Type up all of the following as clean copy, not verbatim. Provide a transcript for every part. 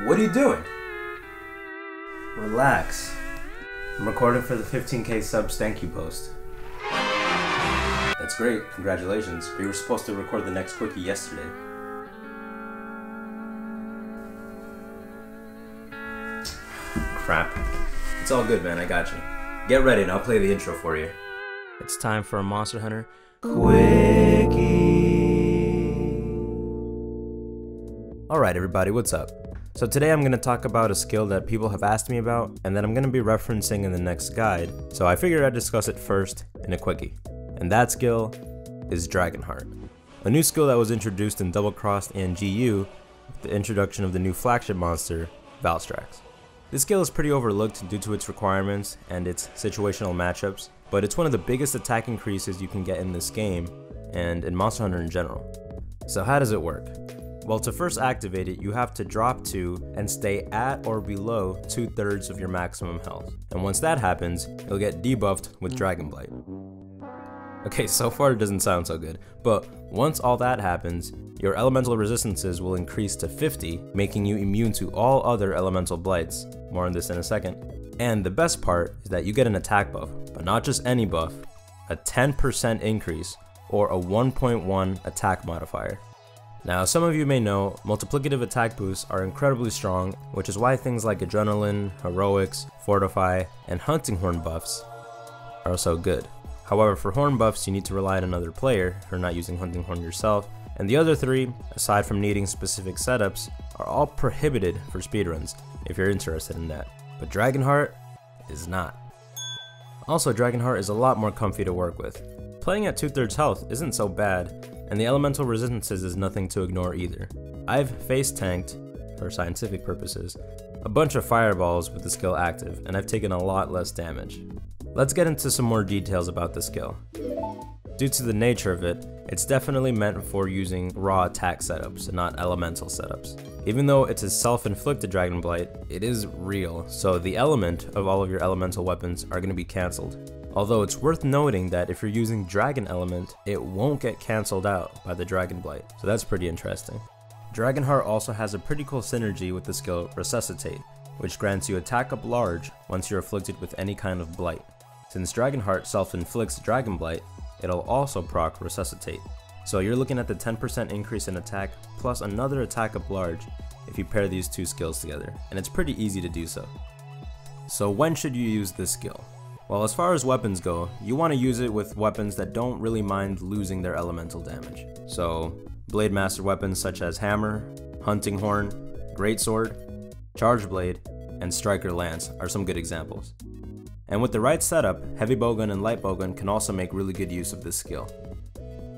What are you doing? Relax. I'm recording for the 15K subs thank you post. That's great, congratulations. We were supposed to record the next Quickie yesterday. Crap. It's all good, man, I got you. Get ready and I'll play the intro for you. It's time for a Monster Hunter Quickie. Alright everybody, what's up? So today I'm going to talk about a skill that people have asked me about and that I'm going to be referencing in the next guide, so I figured I'd discuss it first in a Quickie. And that skill is Dragonheart. A new skill that was introduced in Double Crossed and GU with the introduction of the new flagship monster, Valstrax. This skill is pretty overlooked due to its requirements and its situational matchups, but it's one of the biggest attack increases you can get in this game and in Monster Hunter in general. So how does it work? Well, to first activate it, you have to drop to and stay at or below 2/3 of your maximum health. And once that happens, you'll get debuffed with Dragon Blight. Okay, so far it doesn't sound so good, but once all that happens, your elemental resistances will increase to 50, making you immune to all other elemental blights. More on this in a second. And the best part is that you get an attack buff, but not just any buff, a 10% increase or a 1.1 attack modifier. Now, some of you may know, multiplicative attack boosts are incredibly strong, which is why things like Adrenaline, Heroics, Fortify, and Hunting Horn buffs are so good. However, for horn buffs, you need to rely on another player if you're not using Hunting Horn yourself, and the other three, aside from needing specific setups, are all prohibited for speedruns if you're interested in that. But Dragonheart is not. Also, Dragonheart is a lot more comfy to work with. Playing at 2/3 health isn't so bad, and the elemental resistances is nothing to ignore either. I've face tanked, for scientific purposes, a bunch of fireballs with the skill active, and I've taken a lot less damage. Let's get into some more details about the skill. Due to the nature of it, it's definitely meant for using raw attack setups and not elemental setups. Even though it's a self-inflicted Dragon Blight, it is real, so the element of all of your elemental weapons are going to be cancelled. Although it's worth noting that if you're using Dragon Element, it won't get cancelled out by the Dragon Blight, so that's pretty interesting. Dragonheart also has a pretty cool synergy with the skill Resuscitate, which grants you attack up large once you're afflicted with any kind of blight. Since Dragonheart self-inflicts Dragon Blight, it'll also proc Resuscitate. So you're looking at the 10% increase in attack plus another attack up large if you pair these two skills together, and it's pretty easy to do so. So when should you use this skill? Well, as far as weapons go, you want to use it with weapons that don't really mind losing their elemental damage. So, Blade Master weapons such as Hammer, Hunting Horn, Greatsword, Charge Blade, and Striker Lance are some good examples. And with the right setup, Heavy Bowgun and Light Bowgun can also make really good use of this skill.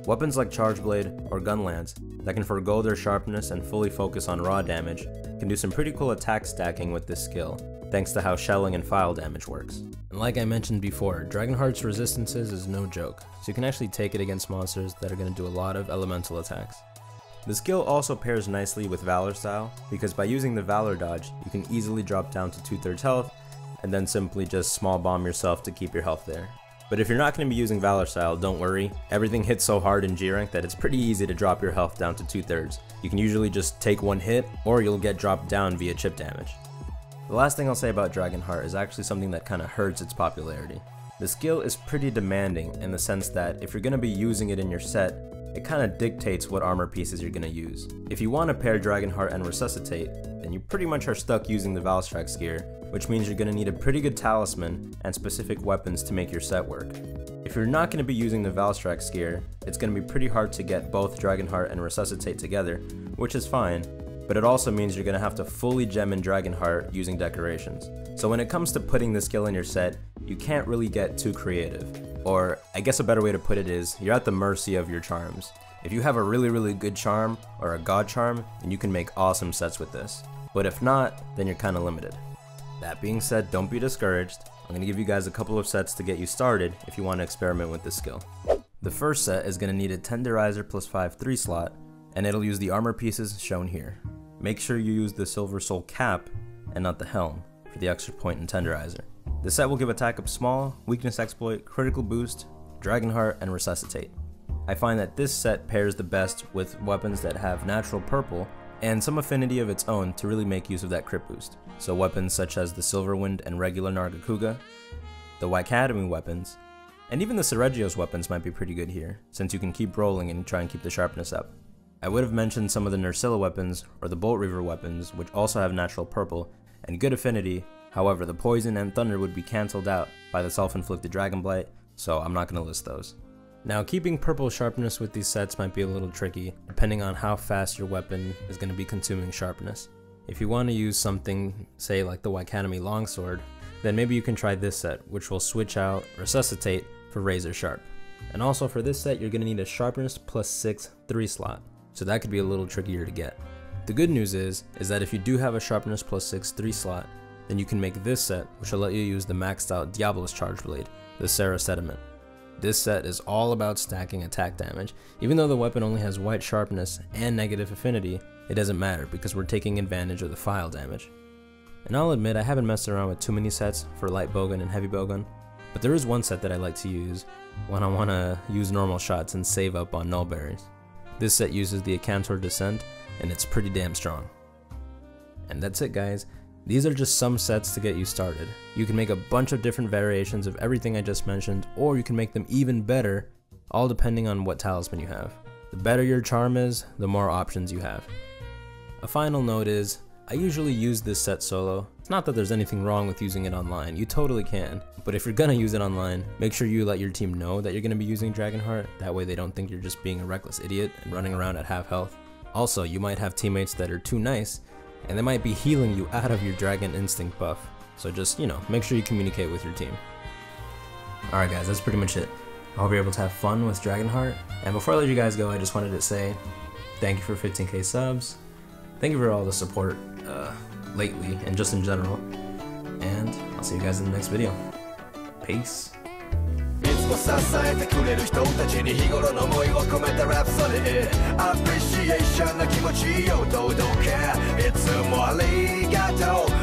Weapons like Charge Blade or Gun Lance that can forgo their sharpness and fully focus on raw damage can do some pretty cool attack stacking with this skill, thanks to how shelling and file damage works. And like I mentioned before, Dragonheart's resistances is no joke, so you can actually take it against monsters that are going to do a lot of elemental attacks. The skill also pairs nicely with Valor style, because by using the Valor dodge, you can easily drop down to 2/3 health, and then simply just small bomb yourself to keep your health there. But if you're not going to be using Valor style, don't worry, everything hits so hard in G rank that it's pretty easy to drop your health down to 2/3. You can usually just take one hit, or you'll get dropped down via chip damage. The last thing I'll say about Dragonheart is actually something that kind of hurts its popularity. The skill is pretty demanding in the sense that if you're going to be using it in your set, it kind of dictates what armor pieces you're going to use. If you want to pair Dragonheart and Resuscitate, then you pretty much are stuck using the Valstrax gear, which means you're going to need a pretty good talisman and specific weapons to make your set work. If you're not going to be using the Valstrax gear, it's going to be pretty hard to get both Dragonheart and Resuscitate together, which is fine. But it also means you're going to have to fully gem in Dragonheart using decorations. So when it comes to putting the skill in your set, you can't really get too creative. Or, I guess a better way to put it is, you're at the mercy of your charms. If you have a really good charm, or a god charm, then you can make awesome sets with this. But if not, then you're kinda limited. That being said, don't be discouraged. I'm going to give you guys a couple of sets to get you started if you want to experiment with this skill. The first set is going to need a Tenderizer plus 5 3 slot, and it'll use the armor pieces shown here. Make sure you use the Silver Soul cap and not the helm for the extra point in Tenderizer. The set will give attack up small, weakness exploit, critical boost, Dragonheart, and Resuscitate. I find that this set pairs the best with weapons that have natural purple and some affinity of its own to really make use of that crit boost. So weapons such as the Silverwind and regular Nargacuga, the Academy weapons, and even the Ceregios weapons might be pretty good here, since you can keep rolling and try and keep the sharpness up. I would have mentioned some of the Nursilla weapons or the Bolt Reaver weapons, which also have natural purple and good affinity. However, the poison and thunder would be cancelled out by the self-inflicted Dragon Blight, so I'm not going to list those. Now, keeping purple sharpness with these sets might be a little tricky, depending on how fast your weapon is going to be consuming sharpness. If you want to use something, say like the Academy Longsword, then maybe you can try this set, which will switch out Resuscitate for Razor Sharp. And also for this set, you're going to need a Sharpness +6 3 slot, so that could be a little trickier to get. The good news is that if you do have a Sharpness +6 3 slot, then you can make this set, which will let you use the maxed out Diabolus Charge Blade, the Serra Sediment. This set is all about stacking attack damage. Even though the weapon only has white sharpness and negative affinity, it doesn't matter because we're taking advantage of the file damage. And I'll admit I haven't messed around with too many sets for light bowgun and heavy bowgun, but there is one set that I like to use when I want to use normal shots and save up on null berries. This set uses the Acantor Descent, and it's pretty damn strong. And that's it, guys. These are just some sets to get you started. You can make a bunch of different variations of everything I just mentioned, or you can make them even better, all depending on what talisman you have. The better your charm is, the more options you have. A final note is, I usually use this set solo. It's not that there's anything wrong with using it online, you totally can. But if you're gonna use it online, make sure you let your team know that you're gonna be using Dragonheart, that way they don't think you're just being a reckless idiot and running around at half health. Also, you might have teammates that are too nice, and they might be healing you out of your Dragon Instinct buff. So just, make sure you communicate with your team. Alright guys, that's pretty much it. I hope you're able to have fun with Dragonheart. And before I let you guys go, I just wanted to say thank you for 15k subs. Thank you for all the support lately and just in general. And I'll see you guys in the next video. Peace. いつも支えてくれる人たちに日頃の思いを込めたラプソディアプリシエーションな気持ちを届けいつもありがとう